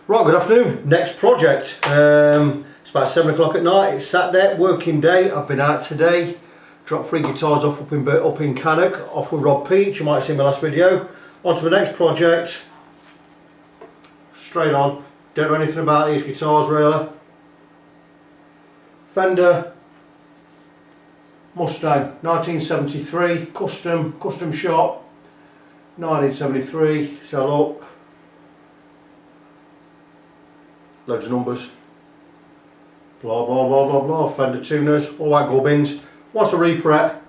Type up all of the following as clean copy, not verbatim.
Right, good afternoon. Next project. It's about 7 o'clock at night. It's Saturday, working day. I've been out today. Dropped 3 guitars off up in Cannock, off with Rob Peach. You might have seen my last video. On to the next project. Straight on. Don't know anything about these guitars really. Fender Mustang, 1973, custom shop. 1973. So look. Loads of numbers, blah blah blah blah blah, Fender tuners, all that gubbins. What's a refret?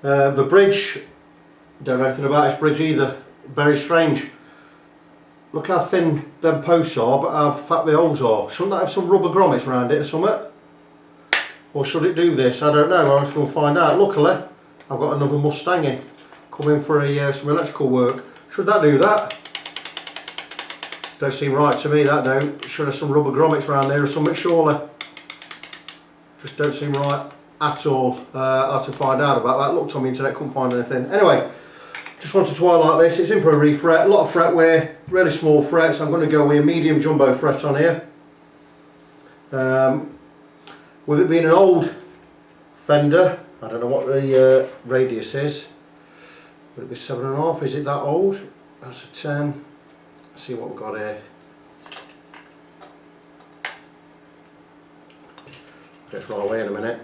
The bridge, don't know anything about this bridge either, very strange. Look how thin them posts are, but how fat the holes are. Shouldn't that have some rubber grommets around it or something? Or should it do this? I don't know, I'm just going to find out. Luckily, I've got another Mustang in, coming for some electrical work. Should that do that? Don't seem right to me, that don't. Should have some rubber grommets around there or something, surely. Just don't seem right at all. I'll have to find out about that. Looked on the internet, couldn't find anything. Anyway, just wanted to highlight this. It's in for a refret, a lot of fret wear, really small frets. I'm going to go with a medium jumbo fret on here. With it being an old Fender, I don't know what the radius is. Would it be 7.5? Is it that old? That's a 10. See what we've got here. Gets right away in a minute.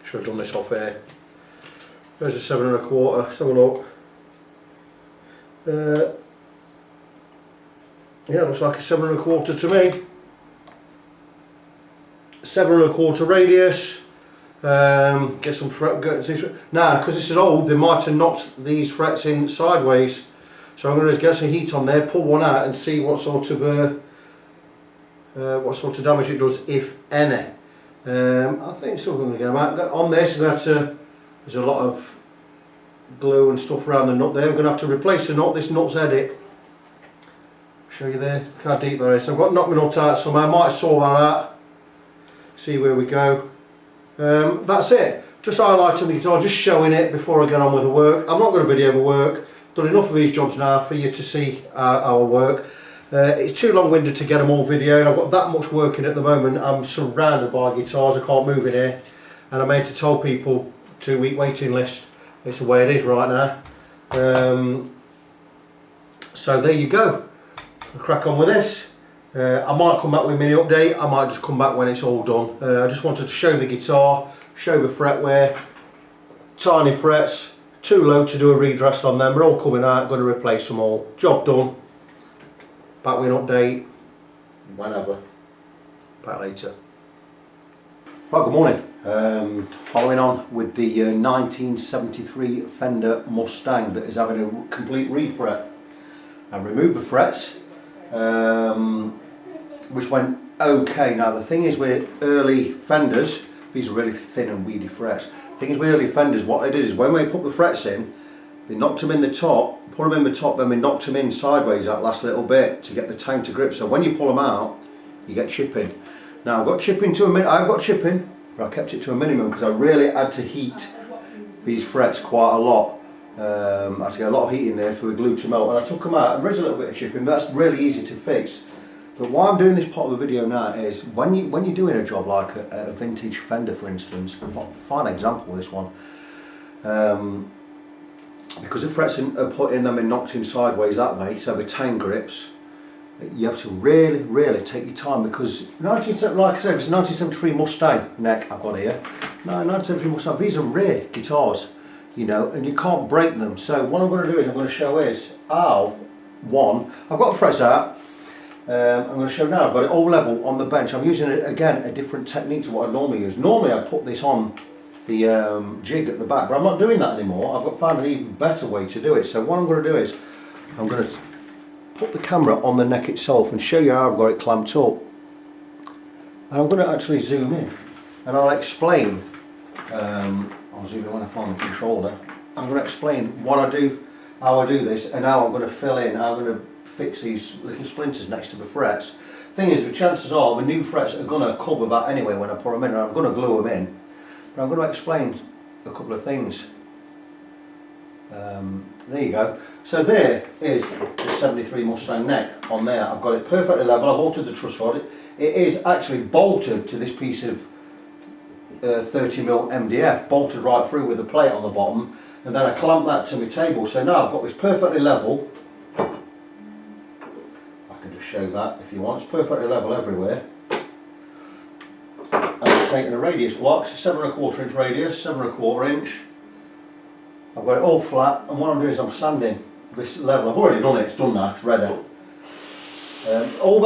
Should have done this off here. There's a 7 1/4. Let's have a look. Yeah, looks like a 7 1/4 to me. 7 1/4 radius. Get some fret. Now, because this is old, they might have knocked these frets in sideways. So I'm going to get some heat on there, pull one out, and see what sort of damage it does, if any. I think it's still going to get them out. On this, there's a lot of glue and stuff around the nut there. I'm going to have to replace the nut. This nut's edit. Show you there. Look how deep that is. So I've got to knock my nut out somewhere. I might saw that out. See where we go. That's it. Just highlighting the guitar, just showing it before I get on with the work. I'm not going to video the work. Done enough of these jobs now for you to see our work. It's too long-winded to get them all videoed. I've got that much working at the moment. I'm surrounded by guitars. I can't move in here, and I'm here to tell people 2-week waiting list. It's the way it is right now. So there you go. I'll crack on with this. I might come back with a mini update. I might just come back when it's all done. I just wanted to show the guitar, show the fret wear, tiny frets. Too low to do a redress on them. We're all coming out, going to replace them all. Job done. Back with an update whenever. Back later. Right, good morning. Following on with the 1973 Fender Mustang that is having a complete refret. I removed the frets, which went okay. Now the thing is with early Fenders, these are really thin and weedy frets. Thing is with early Fenders, what they did is when they put the frets in, they knocked them in the top, put them in the top, then they knocked them in sideways that last little bit to get the time to grip. So when you pull them out, you get chipping. Now I've got chipping but I kept it to a minimum because I really had to heat these frets quite a lot. I had to get a lot of heat in there for the glue to melt, and I took them out, and there is a little bit of chipping, but that's really easy to fix. But why I'm doing this part of the video now is when you're doing a job like a vintage Fender, for instance, fine example this one, because the frets are put in them and knocked in sideways that way, so the tang grips, you have to really take your time, because like I said, it's a 1973 Mustang neck I've got here. No, 1973 Mustang. These are rare guitars, you know, and you can't break them. So what I'm going to do is I'm going to show is I've got the frets out. I'm going to show now, I've got it all level on the bench. I'm using, again, a different technique to what I normally use. Normally I put this on the jig at the back, but I'm not doing that anymore. I've found an even better way to do it. So what I'm going to do is, I'm going to put the camera on the neck itself and show you how I've got it clamped up. And I'm going to actually zoom in, and I'll explain, I'll zoom in when I find the controller. I'm going to explain what I do, how I do this, and how I'm going to fill in, how I'm going to fix these little splinters next to the frets. Thing is, the chances are the new frets are going to cover that anyway when I put them in, and I'm going to glue them in. But I'm going to explain a couple of things. There you go. So there is the 73 Mustang neck on there. I've got it perfectly level. I've altered the truss rod. It is actually bolted to this piece of 30mm MDF, bolted right through with a plate on the bottom, and then I clamp that to my table. So now I've got this perfectly level. I can just show that if you want. It's perfectly level everywhere. And it's taken a radius block, it's a 7¼ inch radius, 7¼ inch. I've got it all flat, and what I'm doing is I'm sanding this level. I've already done it, it's done now, it's ready. All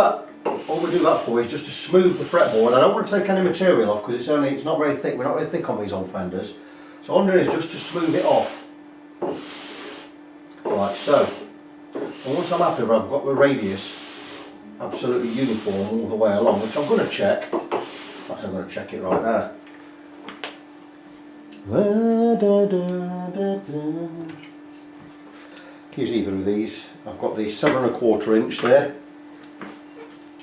we do that for is just to smooth the fretboard. I don't want to take any material off because it's not very thick. We're not very thick on these old Fenders. So all I'm doing is just to smooth it off. Like so. And once I'm happy with I've got the radius absolutely uniform all the way along, which I'm going to check. I'm going to check it right there. Use either of these. I've got the 7¼ inch there,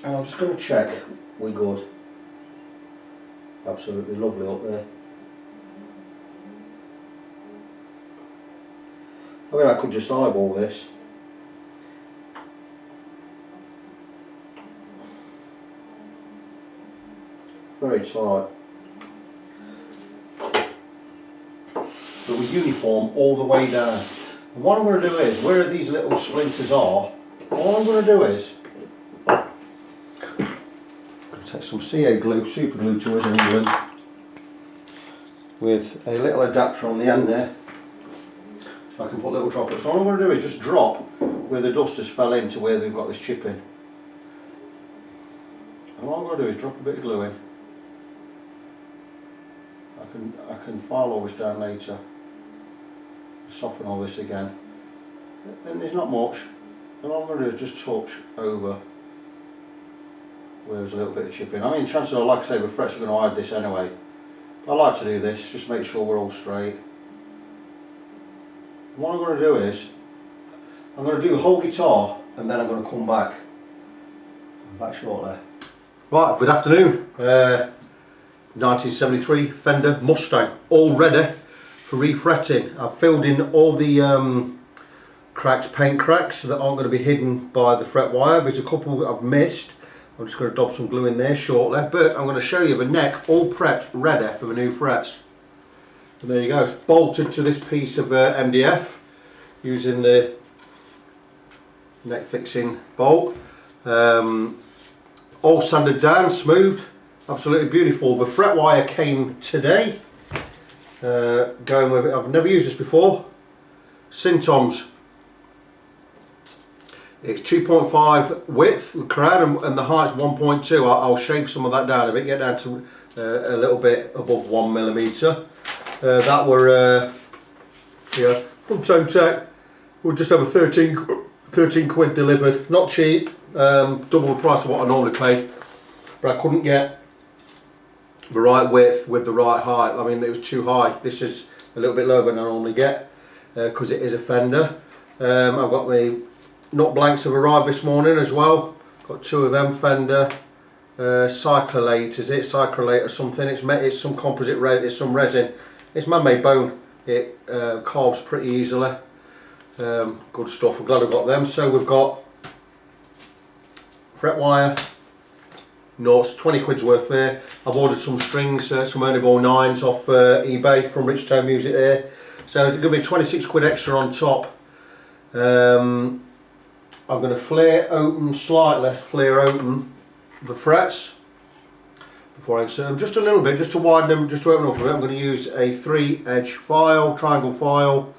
and I'm just going to check we're good. Absolutely lovely up there. I mean, I could just eyeball this. Very tight. But we're uniform all the way down. And what I'm going to do is, where these little splinters are, all I'm going to do is I'm going to take some CA glue, super glue to us in England, with a little adapter on the end there, so I can put little droplets. So all I'm going to do is just drop where the dust has fell into where they've got this chip in. And all I'm going to do is drop a bit of glue in. I can file all this down later, soften all this again, and there's not much, and all I'm going to do is just touch over where there's a little bit of chipping. I mean, chances are, like I say, the frets are going to hide this anyway, but I like to do this, just make sure we're all straight. And what I'm going to do is, I'm going to do the whole guitar, and then I'm going to come back shortly. Right, good afternoon. 1973 Fender Mustang, all ready for refretting. I've filled in all the cracks, paint cracks that aren't going to be hidden by the fret wire. There's a couple I've missed. I'm just going to dab some glue in there shortly, but I'm going to show you the neck all prepped, ready for the new frets. And there you go, it's bolted to this piece of MDF using the neck fixing bolt. All sanded down, smooth. Absolutely beautiful. The fret wire came today. Going with it. I've never used this before. Syntoms. It's 2.5 width, the crown, and the height's 1.2. I'll shave some of that down a bit, get down to a little bit above 1mm. That were yeah, from Tone Tech. We'll just have a 13 quid delivered. Not cheap. Double the price of what I normally pay. But I couldn't get the right width with the right height. I mean, it was too high. This is a little bit lower than I normally get because it is a Fender. I've got my nut blanks have arrived this morning as well. Got two of them Fender Cyclolate, is it? Cyclolate or something. It's some composite resin, it's some resin. It's man-made bone. It carves pretty easily. Good stuff. I'm glad I've got them. So we've got fret wire, nuts, 20 quid's worth there. I've ordered some strings, some Ernie Ball 9s off eBay from Richtown Music there. So it's going to be 26 quid extra on top. I'm going to flare open the frets before I insert them, just a little bit, just to widen them, just to open up a bit. I'm going to use a 3-edge file, triangle file.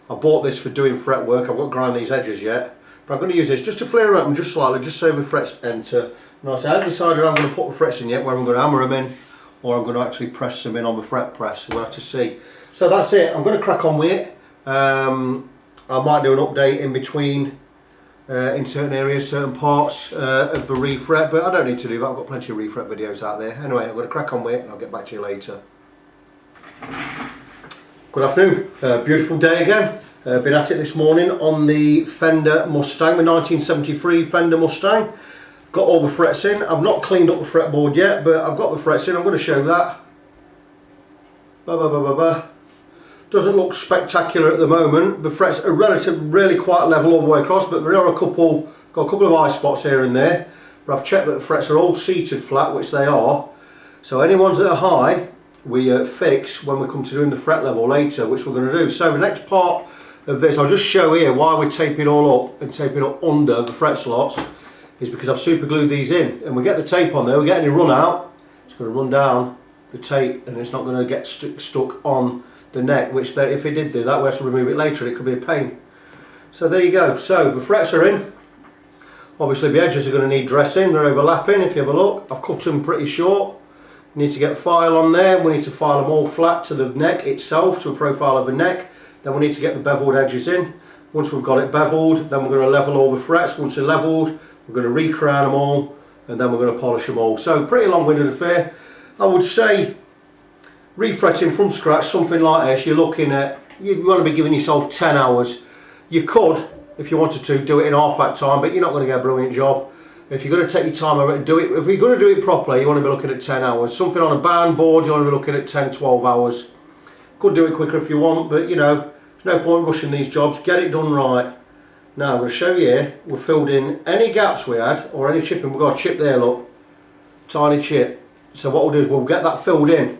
I bought this for doing fret work. I've got to grind these edges yet, but I'm going to use this just to flare open just slightly, just so the frets enter. And I haven't decided I'm going to put the frets in yet, where I'm going to hammer them in, or I'm going to actually press them in on the fret press. We'll have to see. So that's it. I'm going to crack on with it. I might do an update in between in certain areas, certain parts of the refret, but I don't need to do that. I've got plenty of refret videos out there. Anyway, I'm going to crack on with it, and I'll get back to you later. Good afternoon. Beautiful day again. Been at it this morning on the Fender Mustang, the 1973 Fender Mustang. Got all the frets in. I've not cleaned up the fretboard yet, but I've got the frets in. I'm going to show that. Doesn't look spectacular at the moment. The frets are really quite level all the way across, but there are got a couple of eye spots here and there. But I've checked that the frets are all seated flat, which they are. So any ones that are high, we fix when we come to doing the fret level later, which we're going to do. So the next part of this, I'll just show here why we tape it all up and tape it up under the fret slots, is because I've super glued these in, and we get the tape on there, we get any run out, it's going to run down the tape and it's not going to get stuck on the neck, which if it did do that, we have to remove it later, it could be a pain. So there you go. So the frets are in. Obviously the edges are going to need dressing, they're overlapping. If you have a look, I've cut them pretty short. We need to get a file on there, we need to file them all flat to the neck itself, to a profile of the neck. Then we need to get the beveled edges in. Once we've got it beveled, then we're going to level all the frets. Once they're leveled, we're going to re-crown them all, and then we're going to polish them all. So pretty long-winded affair. I would say refretting from scratch, something like this, you're looking at, you want to be giving yourself 10 hours. You could, if you wanted to, do it in half that time, but you're not going to get a brilliant job. If you're going to take your time over it and do it, if you're going to do it properly, you want to be looking at 10 hours. Something on a band board, you want to be looking at 10, 12 hours. Could do it quicker if you want, but you know, there's no point rushing these jobs. Get it done right. Now I'm going to show you here, we've filled in any gaps we had, or any chipping. We've got a chip there, look. Tiny chip. So what we'll do is we'll get that filled in.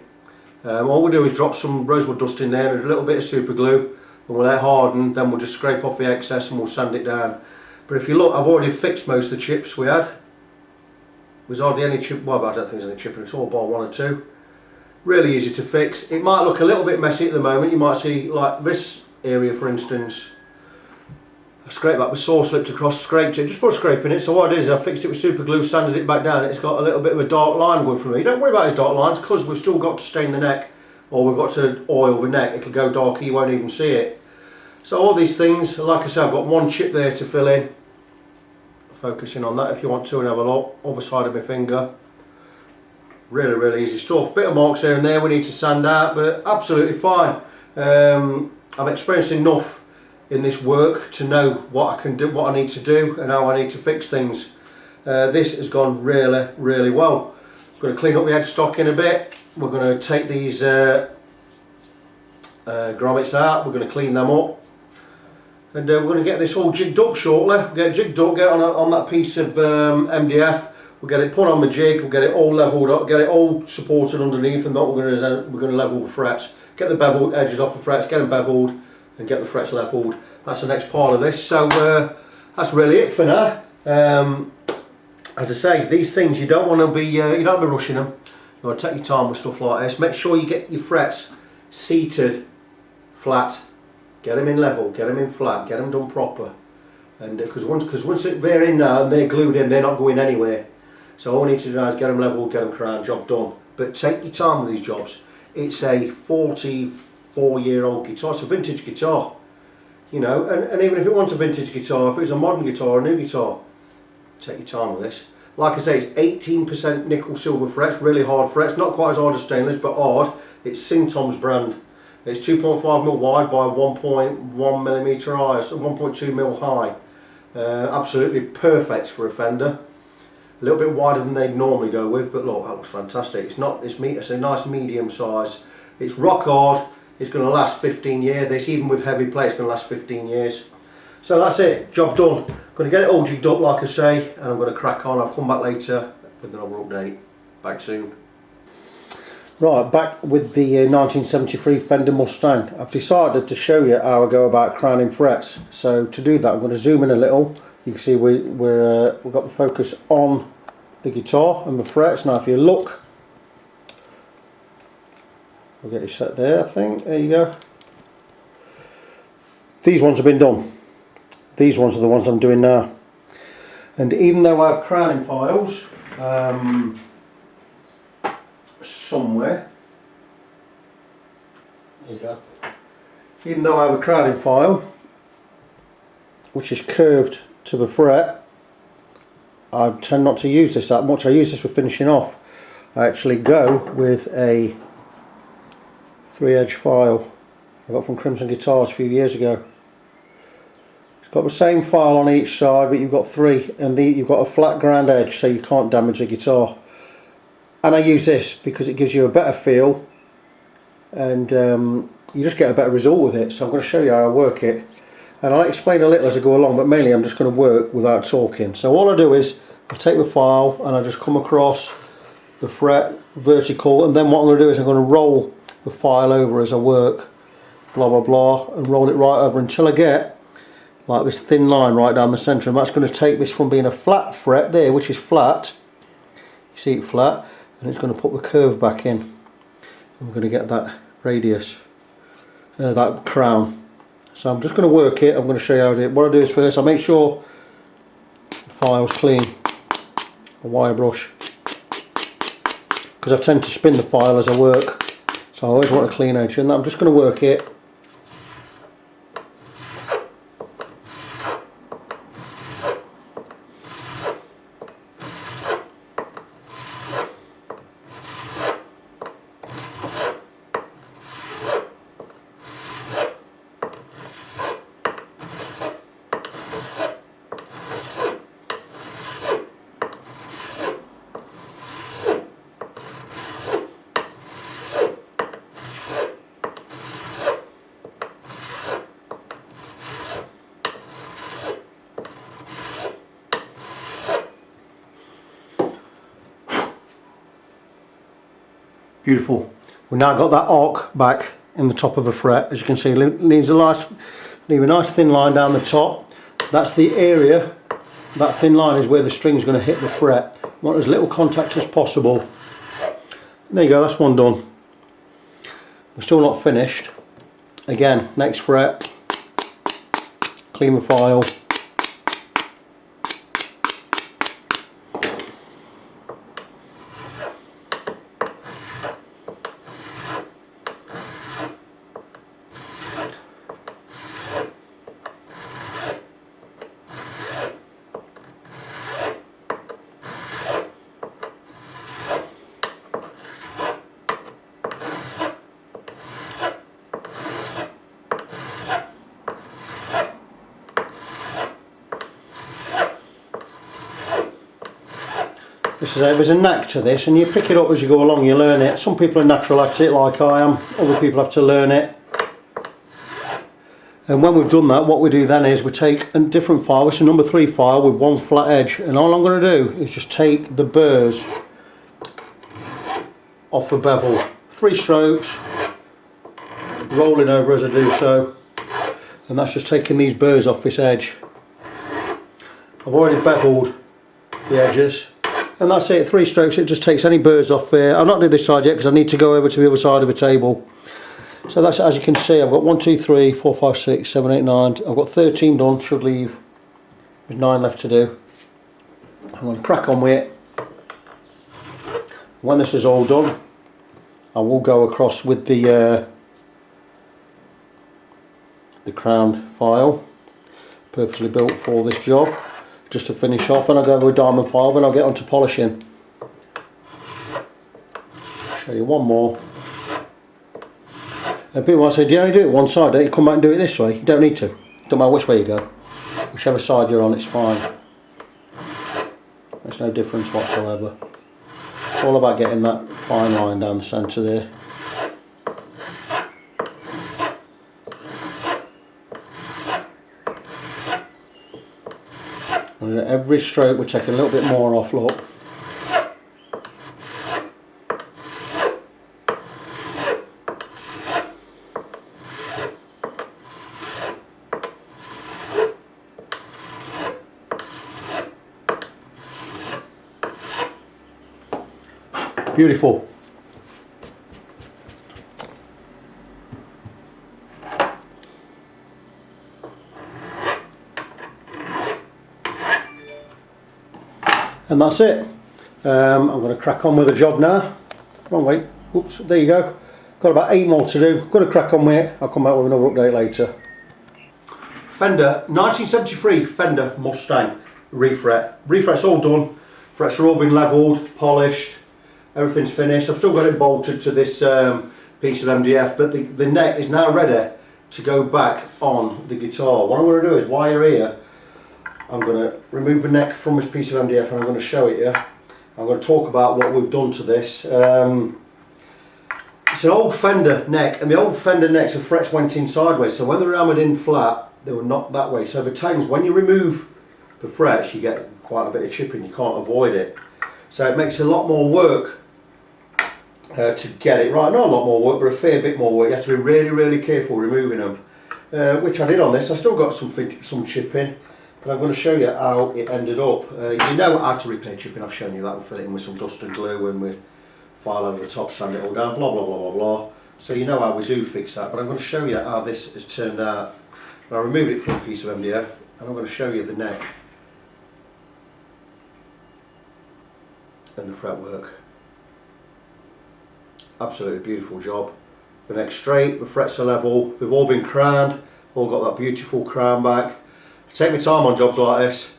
All we'll do is drop some rosewood dust in there and a little bit of super glue, and we'll let it harden. Then we'll just scrape off the excess and we'll sand it down. But if you look, I've already fixed most of the chips we had. There's hardly any chip, well, I don't think there's any chipping at all, bar one or two. Really easy to fix. It might look a little bit messy at the moment. You might see, like this area for instance, I scraped back, the saw slipped across, scraped it, just put a scrape in it. So what it is, I fixed it with super glue, sanded it back down. It's got a little bit of a dark line going through it. Don't worry about these dark lines, because we've still got to stain the neck, or we've got to oil the neck. It'll go darker, you won't even see it. So all these things, like I said, I've got one chip there to fill in. Focusing on that if you want to and have a look. Other side of my finger. Really easy stuff. Bit of marks here and there we need to sand out, but absolutely fine. I've experienced enough in this work to know what I can do, what I need to do, and how I need to fix things. This has gone really well. I'm going to clean up the headstock in a bit. We're going to take these grommets out. We're going to clean them up, and we're going to get this all jigged up shortly. Get it jigged up, get it on that piece of MDF. We'll get it put on the jig, we'll get it all levelled up, get it all supported underneath, and what we're going to level the frets. Get the beveled edges off the frets, get them beveled, and get the frets levelled. That's the next part of this. So that's really it for now. As I say, these things you don't want to be rushing them. You want to take your time with stuff like this. Make sure you get your frets seated flat. Get them in level, get them in flat, get them done proper. And because once they're in now and they're glued in, they're not going anywhere. So all we need to do now is get them level, get them crowned, job done. But take your time with these jobs. It's a 44-year-old guitar. It's a vintage guitar, you know. And even if it wasn't a vintage guitar, if it was a modern guitar or a new guitar, take your time with this. Like I say, it's 18% nickel silver frets, really hard frets. Not quite as hard as stainless, but hard. It's Singtom's brand. It's 2.5mm wide by 1.1mm high, so 1.2mm high. Absolutely perfect for a Fender. A little bit wider than they'd normally go with, but look, that looks fantastic. It's a nice medium size. It's rock hard. It's going to last 15 years. This, even with heavy plate, it's going to last 15 years. So that's it. Job done. Going to get it all jigged up, like I say, and I'm going to crack on. I'll come back later with another update. Back soon. Right, back with the 1973 Fender Mustang. I've decided to show you how I go about crowning frets. So to do that, I'm going to zoom in a little. You can see we've got the focus on the guitar and the frets. Now if you look, we'll get you set there, I think. There you go. These ones have been done. These ones are the ones I'm doing now. And even though I have crowning files somewhere, there you go. Even though I have a crowning file which is curved to the fret, I tend not to use this that much. I use this for finishing off. I actually go with a 3-edge file I got from Crimson Guitars a few years ago. It's got the same file on each side, but you've got three, and you've got a flat ground edge so you can't damage the guitar. And I use this because it gives you a better feel, and you just get a better result with it. So I'm going to show you how I work it, and I'll explain a little as I go along, but mainly I'm just going to work without talking. So all I do is I take the file and I just come across the fret vertical, and then what I'm going to do is I'm going to roll the file over as I work, blah blah blah, and roll it right over until I get like this thin line right down the centre, and that's going to take this from being a flat fret there, which is flat, you see it flat, and it's going to put the curve back in. I'm going to get that radius, that crown. So I'm just going to work it. I'm going to show you how to do it. What I do is first I make sure the file's clean, a wire brush, because I tend to spin the file as I work, so I always want a clean edge, and I'm just going to work it. Beautiful. We've now got that arc back in the top of the fret. As you can see, leave a nice thin line down the top. That's the area. That thin line is where the string is going to hit the fret. You want as little contact as possible. And there you go, that's one done. We're still not finished. Again, next fret, clean the file. There's a knack to this, and you pick it up as you go along, you learn it. Some people are natural at it like I am, other people have to learn it. And when we've done that, what we do then is we take a different file, it's a number 3 file with one flat edge, and all I'm going to do is just take the burrs off the bevel. 3 strokes, rolling over as I do so, and that's just taking these burrs off this edge. I've already beveled the edges. And that's it, 3 strokes, it just takes any burrs off there. I'll not do this side yet because I need to go over to the other side of the table. So that's it, as you can see, I've got 1, 2, 3, 4, 5, 6, 7, 8, 9. I've got 13 done, should leave. There's 9 left to do. I'm going to crack on with it. When this is all done, I will go across with the crown file, purposely built for this job. Just to finish off, and I'll go over a diamond file, then I'll get on to polishing. Show you one more. And people might say, do you only do it one side, don't you come back and do it this way? You don't need to. Don't matter which way you go. Whichever side you're on, it's fine. There's no difference whatsoever. It's all about getting that fine line down the centre there. And at every stroke we take a little bit more off, look. Beautiful. And that's it. I'm going to crack on with the job now. Wrong way. Oops, there you go. Got about 8 more to do. Going to crack on with it. I'll come back with another update later. Fender, 1973 Fender Mustang refret. Refret's all done. Frets are all been levelled, polished. Everything's finished. I've still got it bolted to this piece of MDF, but the neck is now ready to go back on the guitar. What I'm going to do is, while you're here, I'm going to remove the neck from this piece of MDF and I'm going to show it you. I'm going to talk about what we've done to this. This It's an old Fender neck, and the old Fender necks, the frets went in sideways, so when they were hammered in flat, they were not that way. So the times when you remove the frets, you get quite a bit of chipping, you can't avoid it. So it makes a lot more work to get it right. Not a lot more work, but a fair bit more work. You have to be really, really careful removing them, which I did on this. I still got some chipping, but I'm going to show you how it ended up. You know how to repair chipping, I've shown you that. We'll fill it in with some dust and glue and with file over the top, sand it all down, blah blah blah blah blah. So you know how we do fix that, but I'm going to show you how this has turned out. I removed it from a piece of MDF, and I'm going to show you the neck and the fretwork. Absolutely beautiful job. The neck's straight, the frets are level, they've all been crowned, all got that beautiful crown back. I take my time on jobs like this,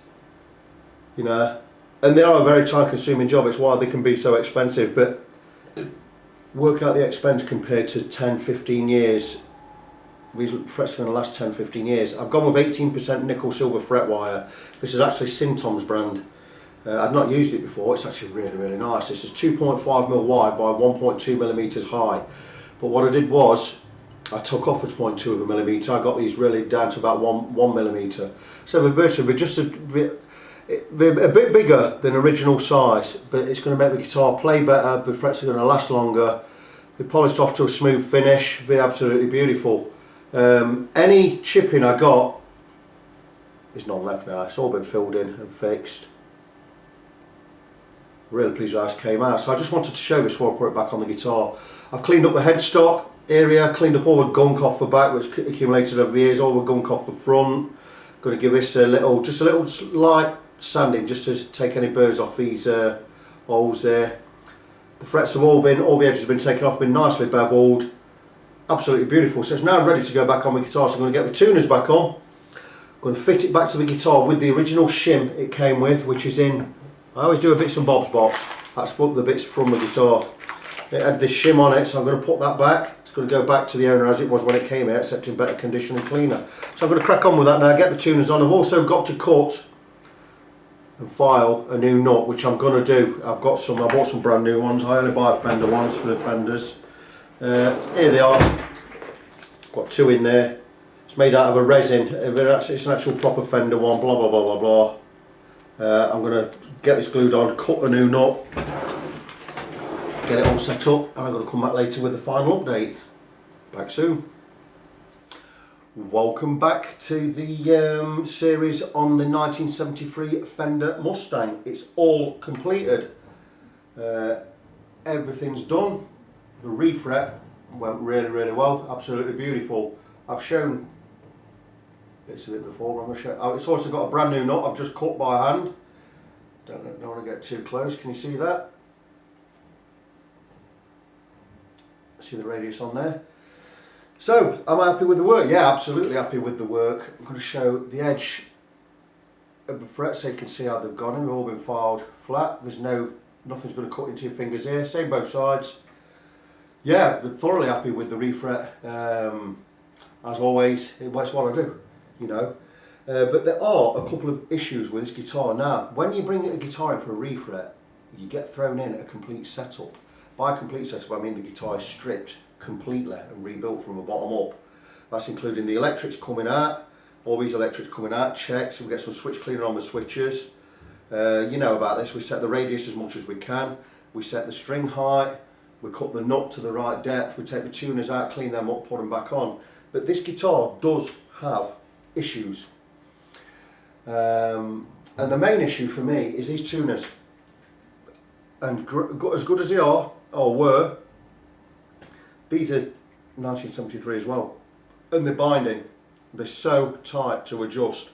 you know, and they are a very time consuming job. It's why they can be so expensive, but work out the expense compared to 10-15 years. These frets are going to last 10-15 years. I've gone with 18% nickel silver fret wire. This is actually Syntom's brand. I've not used it before. It's actually really, really nice. This is 2.5mm wide by 1.2mm high. But what I did was, I took off a 0.2mm. I got these really down to about 1mm. So they're just a bit bigger than original size, but it's going to make the guitar play better. The frets are going to last longer. They're polished off to a smooth finish. They're absolutely beautiful. Any chipping I got is none left now. It's all been filled in and fixed. Really pleased with how it came out. So I just wanted to show this before I put it back on the guitar. I've cleaned up the headstock area, cleaned up all the gunk off the back which accumulated over the years, all the gunk off the front. Going to give this just a little light sanding just to take any burrs off these holes there. The frets have all the edges have been taken off, been nicely beveled. Absolutely beautiful. So it's now ready to go back on the guitar. So I'm going to get the tuners back on. I'm going to fit it back to the guitar with the original shim it came with, which is in, I always do a bits and bobs box. That's the bits from the guitar. It had this shim on it, so I'm going to put that back. It's going to go back to the owner as it was when it came out, except in better condition and cleaner. So I'm going to crack on with that now, get the tuners on. I've also got to cut and file a new nut, which I'm going to do. I bought some brand new ones. I only buy Fender ones for the Fenders. Here they are. Got two in there. It's made out of a resin. It's an actual proper Fender one. Blah blah blah blah blah. I'm going to get this glued on, cut a new nut, get it all set up, and I'm going to come back later with the final update. Back soon. Welcome back to the series on the 1973 Fender Mustang. It's all completed. Everything's done. The refret went really, really well. Absolutely beautiful. I've shown bits of it before, but I'm going to show. Oh, it's also got a brand new nut I've just cut by hand. Don't want to get too close. Can you see that? See the radius on there. So, am I happy with the work? Yeah, absolutely happy with the work. I'm going to show the edge of the frets so you can see how they've gone in. They've all been filed flat. There's nothing's going to cut into your fingers here. Same both sides. Yeah, I'm thoroughly happy with the refret. As always, it's what I do, you know. But there are a couple of issues with this guitar. Now, when you bring a guitar in for a refret, you get thrown in a complete setup. By complete setup, I mean the guitar is stripped completely and rebuilt from the bottom up. That's including the electrics coming out, all these electrics coming out, checks, we get some switch cleaner on the switches. You know about this, we set the radius as much as we can, we set the string height, we cut the nut to the right depth, we take the tuners out, clean them up, put them back on. But this guitar does have issues. And the main issue for me is these tuners. And as good as they are, or were, these are 1973 as well. And the binding, they're so tight to adjust.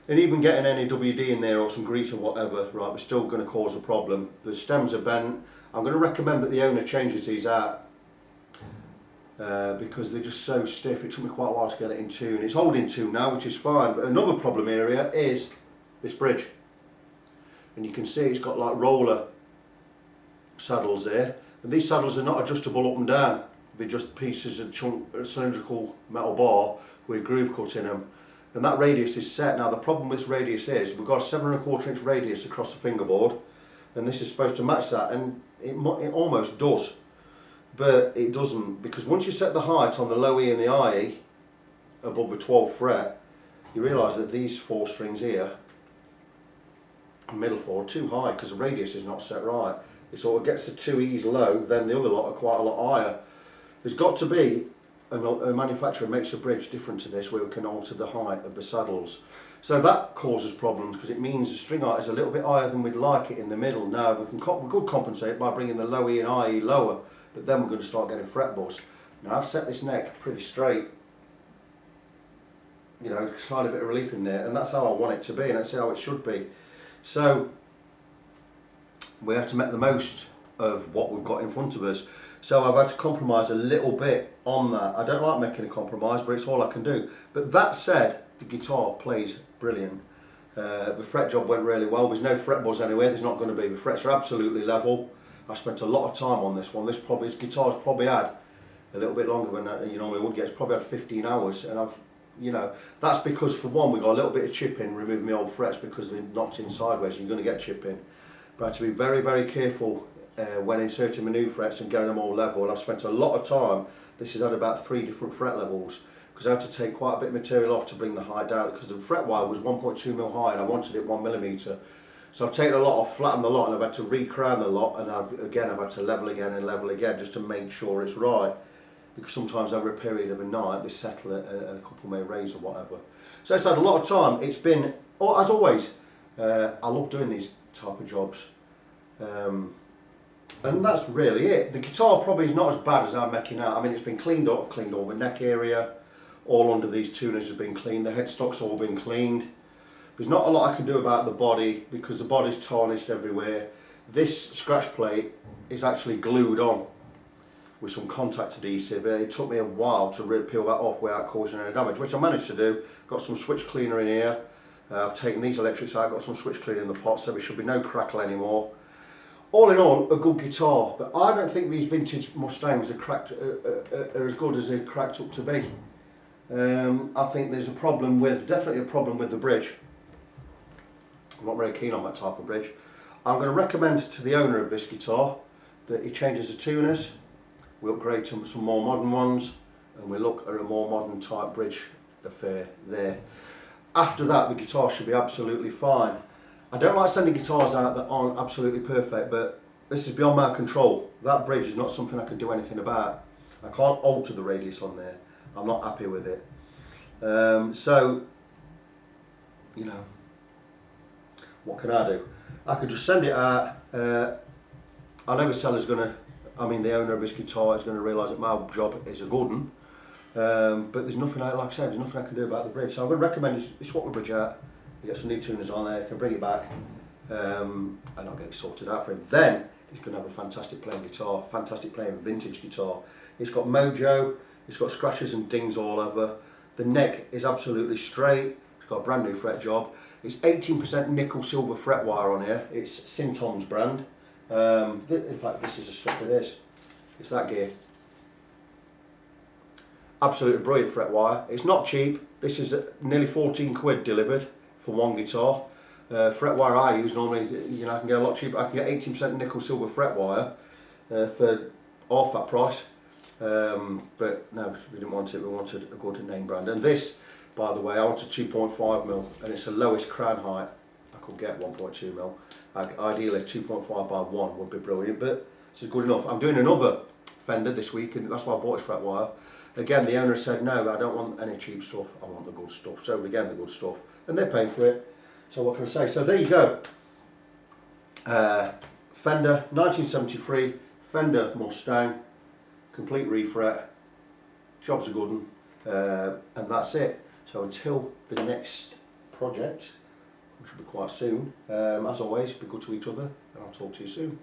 And even getting any WD in there or some grease or whatever, right, we're still going to cause a problem. The stems are bent. I'm going to recommend that the owner changes these out because they're just so stiff. It took me quite a while to get it in tune. It's holding tune now, which is fine. But another problem area is this bridge. And you can see it's got like roller saddles there. And these saddles are not adjustable up and down. They're just pieces of cylindrical metal bar with a groove cut in them. And that radius is set. Now the problem with this radius is we've got a 7 1/4 inch radius across the fingerboard, and this is supposed to match that, and it almost does. but it doesn't, because once you set the height on the low E and the high E above the 12th fret, you realise that these 4 strings here, middle 4, are too high because the radius is not set right. It sort of gets the 2 E's low, then the other lot are quite a lot higher. There's got to be a manufacturer makes a bridge different to this where we can alter the height of the saddles. So that causes problems because it means the string height is a little bit higher than we'd like it in the middle. Now we could compensate by bringing the low E and high E lower, but then we're going to start getting fret buzz. Now I've set this neck pretty straight, you know, to find a bit of relief in there, and that's how I want it to be, and that's how it should be. So we have to make the most of what we've got in front of us. So I've had to compromise a little bit on that. I don't like making a compromise, but it's all I can do. But that said, the guitar plays brilliant. The fret job went really well. There's no fret buzz anywhere. There's not going to be. The frets are absolutely level. I spent a lot of time on this one. This guitar's probably had a little bit longer than you normally would get. It's probably had 15 hours, and you know, that's because for one we got a little bit of chipping, removing the old frets because they're knocked in sideways. You're going to get chipping, but I have to be very, very careful when inserting my new frets and getting them all level. And I've spent a lot of time. This has had about 3 different fret levels because I had to take quite a bit of material off to bring the height down because the fret wire was 1.2mm high and I wanted it 1mm. So I've taken a lot off, flattened the lot, and I've had to re-crown the lot, and I've had to level again and level again just to make sure it's right. Because sometimes over a period of a night they settle it and a couple may raise or whatever. So it's had a lot of time. It's been, as always, I love doing these type of jobs. And that's really it. The guitar probably is not as bad as I'm making out. I mean, it's been cleaned up, cleaned all the neck area, all under these tuners has been cleaned, the headstock's all been cleaned. There's not a lot I can do about the body because the body's tarnished everywhere. This scratch plate is actually glued on with some contact adhesive. It took me a while to really peel that off without causing any damage, which I managed to do. Got some switch cleaner in here. I've taken these electrics out, got some switch cleaner in the pot, so there should be no crackle anymore. All in all, a good guitar, but I don't think these vintage Mustangs are as good as they're cracked up to be. I think there's definitely a problem with the bridge. I'm not very keen on that type of bridge. I'm going to recommend to the owner of this guitar that he changes the tuners, we upgrade to some more modern ones, and we look at a more modern type bridge affair there. After that, the guitar should be absolutely fine. I don't like sending guitars out that aren't absolutely perfect, but this is beyond my control. That bridge is not something I can do anything about. I can't alter the radius on there. I'm not happy with it. So, you know, what can I do? I could just send it out. I know the seller's the owner of this guitar is going to realise that my job is a good one. But there's nothing, like I said, there's nothing I can do about the bridge. So I'm going to recommend you swap the bridge out. You get some new tuners on there, you can bring it back, and I'll get it sorted out for him. Then he's going to have a fantastic playing guitar, fantastic playing vintage guitar. It's got mojo, it's got scratches and dings all over. The neck is absolutely straight. It's got a brand new fret job. It's 18% nickel silver fret wire on here. It's Syntom's brand. In fact, this is a strip of this. It's that gear. Absolutely brilliant fret wire. It's not cheap. This is nearly 14 quid delivered for one guitar. Fret wire I use normally, you know, I can get a lot cheaper. I can get 18% nickel silver fret wire for half that price. But no, we didn't want it. We wanted a good name brand. And this, by the way, I wanted 2.5mm, and it's the lowest crown height I could get, 1.2mm. Ideally 2.5 by 1 would be brilliant, but it's good enough. I'm doing another Fender this week, and that's why I bought his fret wire. Again, the owner said, no, I don't want any cheap stuff, I want the good stuff. So again, the good stuff. And they're paying for it. So what can I say? So there you go. Fender, 1973, Fender Mustang, complete refret. Job's a good one. And that's it. So until the next project, which will be quite soon, as always, be good to each other, and I'll talk to you soon.